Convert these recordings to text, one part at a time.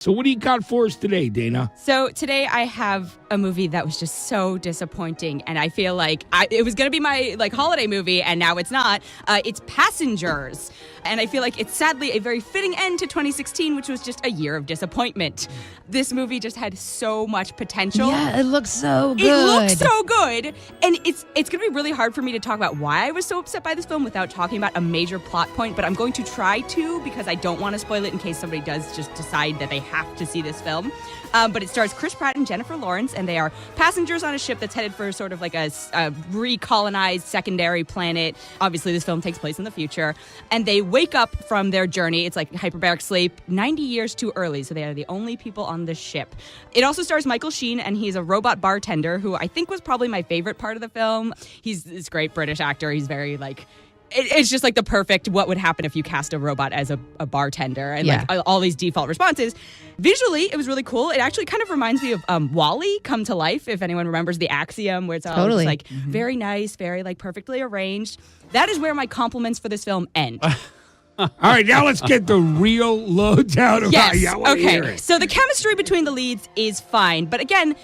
So what do you got for us today, Dana? So today I have a movie that was just so disappointing, and I feel like it was going to be my holiday movie, and now it's not. It's Passengers, and I feel like it's sadly a very fitting end to 2016, which was just a year of disappointment. This movie just had so much potential. Yeah, it looks so good. It looks so good, and it's going to be really hard for me to talk about why I was so upset by this film without talking about a major plot point, but I'm going to try to because I don't want to spoil it in case somebody does just decide that they have to see this film. But it stars Chris Pratt and Jennifer Lawrence, and they are passengers on a ship that's headed for sort of like a recolonized secondary planet. Obviously, this film takes place in the future, and they wake up from their journey. It's like hyperbaric sleep 90 years too early, so they are the only people on the ship. It also stars Michael Sheen, and he's a robot bartender who I think was probably my favorite part of the film. He's this great British actor. He's very it's just like the perfect what would happen if you cast a robot as a bartender and all these default responses. Visually, it was really cool. It actually kind of reminds me of WALL-E Come to Life, if anyone remembers the axiom where it's all just very nice, very perfectly arranged. That is where my compliments for this film end. All right, now let's get the real lowdown of how you want to hear it. So the chemistry between the leads is fine, but again,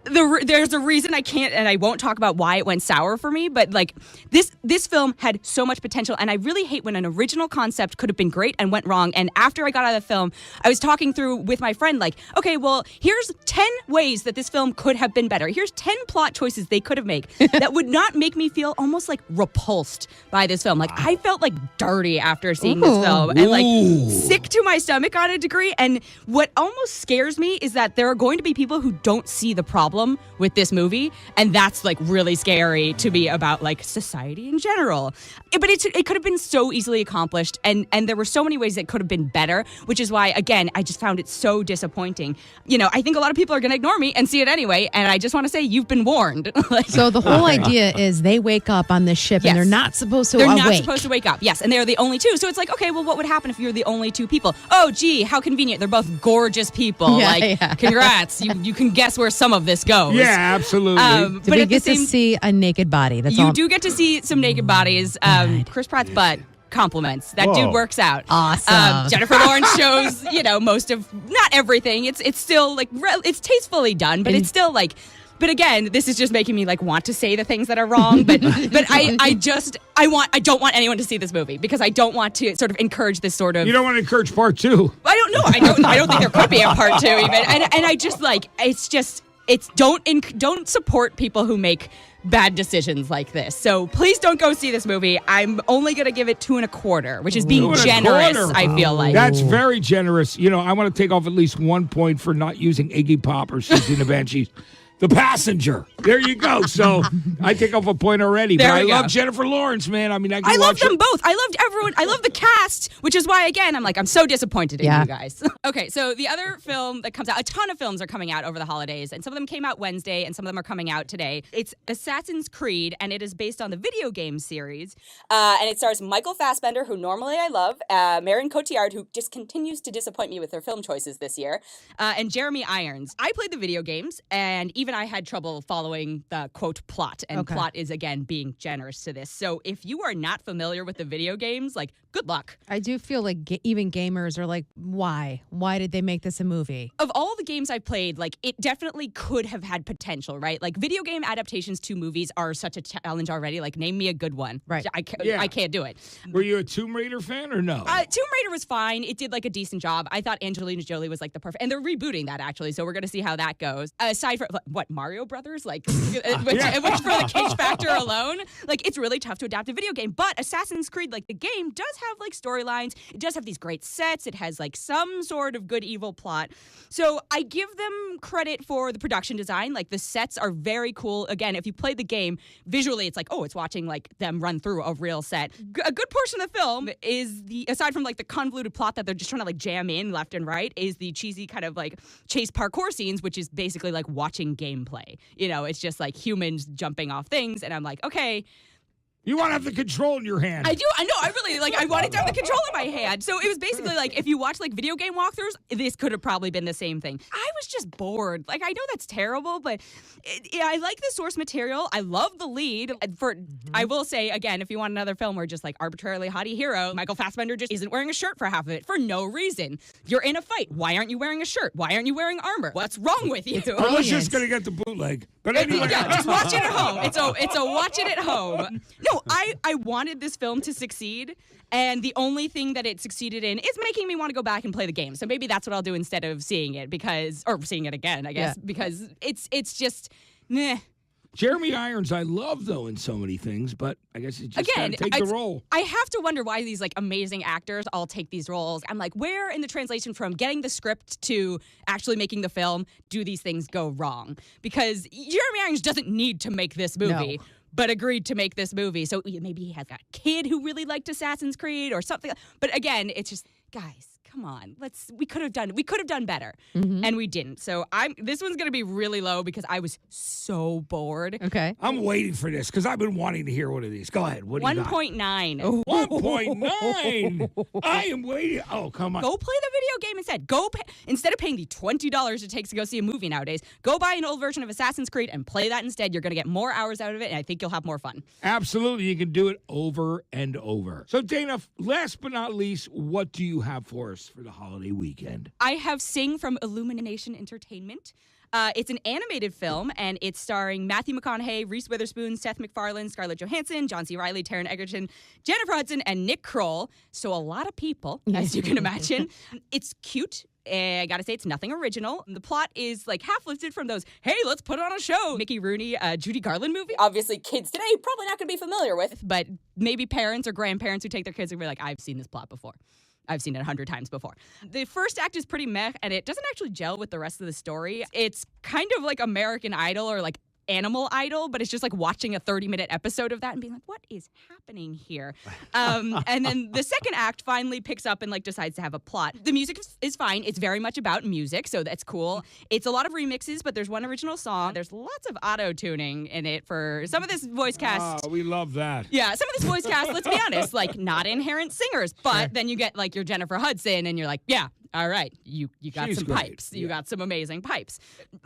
there's a reason I can't and I won't talk about why it went sour for me, but this film had so much potential, and I really hate when an original concept could have been great and went wrong. And after I got out of the film, I was talking through with my friend okay, well, here's 10 ways that this film could have been better. Here's 10 plot choices they could have made that would not make me feel almost repulsed by this film. I felt dirty after seeing this film and sick to my stomach on a degree. And what almost scares me is that there are going to be people who don't see the problem with this movie, and that's really scary to me about society in general. But it could have been so easily accomplished, and there were so many ways it could have been better, which is why, again, I just found it so disappointing. I think a lot of people are going to ignore me and see it anyway, and I just want to say you've been warned. So the whole idea is they wake up on this ship and they're not supposed to They're awake. not supposed to wake up, yes, and they're the only two. So it's okay, well, what would happen if you're the only two people? Oh, gee, how convenient. They're both gorgeous people. Congrats. You can guess where some of this goes. Yeah, absolutely. But we get to see a naked body. That's all. You do get to see some naked bodies. Chris Pratt's butt. Compliments. That dude works out. Awesome. Jennifer Lawrence shows, most of, not everything. It's still it's tastefully done, but it's still but again, this is just making me want to say the things that are wrong. But I don't want anyone to see this movie because I don't want to sort of encourage this sort of. You don't want to encourage part 2. I don't know. I don't think there could be a part 2 even. And I just don't support people who make bad decisions like this. So please don't go see this movie. I'm only going to give it 2.25, which is being generous, I feel like. That's very generous. I want to take off at least 1 point for not using Iggy Pop or Susie and the Banshees. The Passenger. There you go. So I take off a point already. But I love Jennifer Lawrence, man. I mean, I love them both. I loved everyone. I love the cast, which is why, again, I'm so disappointed in you guys. Okay, so the other film that comes out, a ton of films are coming out over the holidays, and some of them came out Wednesday, and some of them are coming out today. It's Assassin's Creed, and it is based on the video game series. And it stars Michael Fassbender, who normally I love, Marion Cotillard, who just continues to disappoint me with her film choices this year, and Jeremy Irons. I played the video games, and even I had trouble following the, quote, plot. And plot is, again, being generous to this. So if you are not familiar with the video games, good luck. I do feel even gamers are why? Why did they make this a movie? Of all the games I've played, it definitely could have had potential, right? Video game adaptations to movies are such a challenge already. Name me a good one. Right. I can't do it. Were you a Tomb Raider fan or no? Tomb Raider was fine. It did a decent job. I thought Angelina Jolie was the perfect, and they're rebooting that actually, so we're going to see how that goes. Aside from, Mario Brothers? Which for the cage factor alone, it's really tough to adapt a video game. But Assassin's Creed, the game, does have storylines. It does have these great sets. It has some sort of good evil plot. So I give them credit for the production design. The sets are very cool. Again, if you play the game, visually it's it's watching them run through a real set. A good portion of the film is aside from the convoluted plot that they're just trying to jam in left and right, is the cheesy kind of chase parkour scenes, which is basically watching gameplay. It's just humans jumping off things, and I'm okay. You want to have the control in your hand. I do. I know. I really, I wanted to have the control in my hand. So it was basically if you watch, video game walkthroughs, this could have probably been the same thing. I was just bored. Like, I know that's terrible, but I like the source material. I love the lead. I will say, again, if you want another film where just like arbitrarily hottie hero, Michael Fassbender just isn't wearing a shirt for half of it for no reason. You're in a fight. Why aren't you wearing a shirt? Why aren't you wearing armor? What's wrong with you? I was just going to get the bootleg. But anyway. Yeah, just watch it at home. It's a watch it at home. No, I wanted this film to succeed, and the only thing that it succeeded in is making me want to go back and play the game. So maybe that's what I'll do instead of seeing it, or seeing it again, I guess, because it's just, meh. Jeremy Irons, I love, though, in so many things, but I guess he just got to take the role. I have to wonder why these, like, amazing actors all take these roles. I'm like, where in the translation from getting the script to actually making the film do these things go wrong? Because Jeremy Irons doesn't need to make this movie. No. But agreed to make this movie. So maybe he has got a kid who really liked Assassin's Creed or something. But again, it's just, guys, come on. We could have done better. And we didn't. So this one's going to be really low because I was so bored. Okay. I'm waiting for this because I've been wanting to hear one of these. Go ahead. What do you got? 1.9. 1.9. I am waiting. Oh, come on. Go play the video game instead. Instead of paying the $20 it takes to go see a movie nowadays, go buy an old version of Assassin's Creed and play that instead. You're going to get more hours out of it, and I think you'll have more fun. Absolutely. You can do it over and over. So, Dana, last but not least, what do you have for us for the holiday weekend? I have Sing from Illumination Entertainment. It's an animated film, and it's starring Matthew McConaughey, Reese Witherspoon, Seth MacFarlane, Scarlett Johansson, John C. Reilly, Taron Egerton, Jennifer Hudson, and Nick Kroll. So a lot of people, as you can imagine. It's cute. I gotta say, it's nothing original. The plot is like half lifted from those, hey, let's put on a show, Mickey Rooney, Judy Garland movie. Obviously, kids today probably not gonna be familiar with, but maybe parents or grandparents who take their kids and be like, I've seen this plot before. I've seen it 100 times before. The first act is pretty meh, and it doesn't actually gel with the rest of the story. It's kind of like American Idol or like Animal Idol, but it's just like watching a 30-minute episode of that and being like, what is happening here? And then the second act finally picks up and like decides to have a plot. The music is fine. It's very much about music, so that's cool. It's a lot of remixes, but there's one original song. There's lots of auto-tuning in it for some of this voice cast. Oh, we love that. Yeah, some of this voice cast, let's be honest, like not inherent singers, but then you get like your Jennifer Hudson and you're like, yeah, all right, you got some pipes. You got some amazing pipes.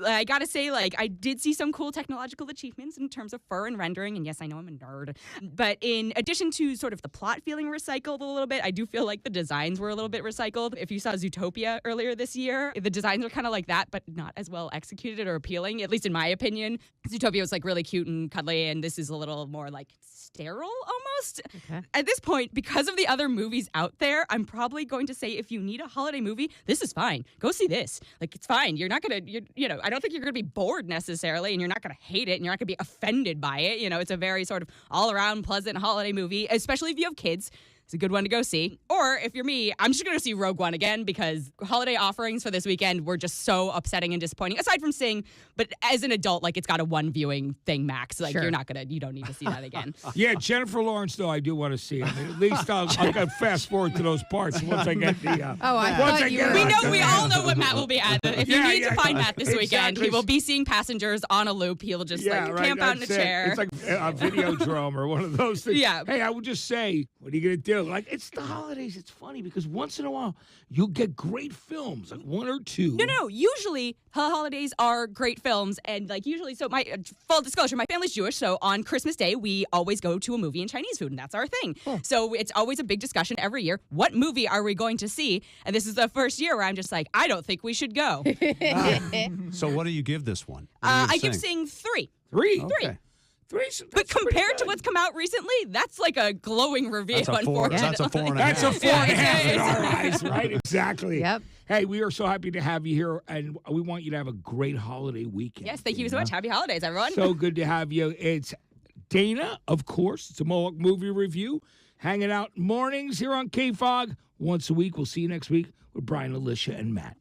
I gotta say, like, I did see some cool technological achievements in terms of fur and rendering, and yes, I know I'm a nerd. But in addition to sort of the plot feeling recycled a little bit, I do feel like the designs were a little bit recycled. If you saw Zootopia earlier this year, the designs were kind of like that, but not as well executed or appealing, at least in my opinion. Zootopia was like really cute and cuddly, and this is a little more like sterile almost. Okay. At this point, because of the other movies out there, I'm probably going to say if you need a holiday movie, this is fine. Go see this. Like, it's fine. You're not going to, I don't think you're going to be bored necessarily, and you're not going to hate it, and you're not going to be offended by it. It's a very sort of all-around pleasant holiday movie, especially if you have kids. It's a good one to go see. Or if you're me, I'm just going to see Rogue One again because holiday offerings for this weekend were just so upsetting and disappointing. Aside from Sing, but as an adult, like it's got a one viewing thing max. Like you don't need to see that again. Yeah, Jennifer Lawrence though I do want to see. I mean, at least I'll fast forward to those parts once I get the. We all know what Matt will be at. If you need to find Matt this weekend, he will be seeing Passengers on a loop. He'll just camp out in a chair. It's like a Videodrome or one of those things. Yeah. Hey, I would just say, what are you gonna do? Like, it's the holidays. It's funny because once in a while you'll get great films, like one or two. No. Usually, holidays are great films, and like usually. So my full disclosure, my family's Jewish, so on Christmas Day we always go to a movie and Chinese food, and that's our thing. Cool. So it's always a big discussion every year. What movie are we going to see? And this is the first year where I'm just like, I don't think we should go. So what do you give this one? I give Sing 3. 3? Okay. But compared to what's come out recently, that's like a glowing review. That's a 4. That's a 4.5. That's a 4.5 in our eyes, right? Exactly. Yep. Hey, we are so happy to have you here, and we want you to have a great holiday weekend. Yes, thank you so much. Happy holidays, everyone. So good to have you. It's Dana, of course. It's a Mohawk Movie Review. Hanging out mornings here on KFOG. Once a week. We'll see you next week with Brian, Alicia, and Matt.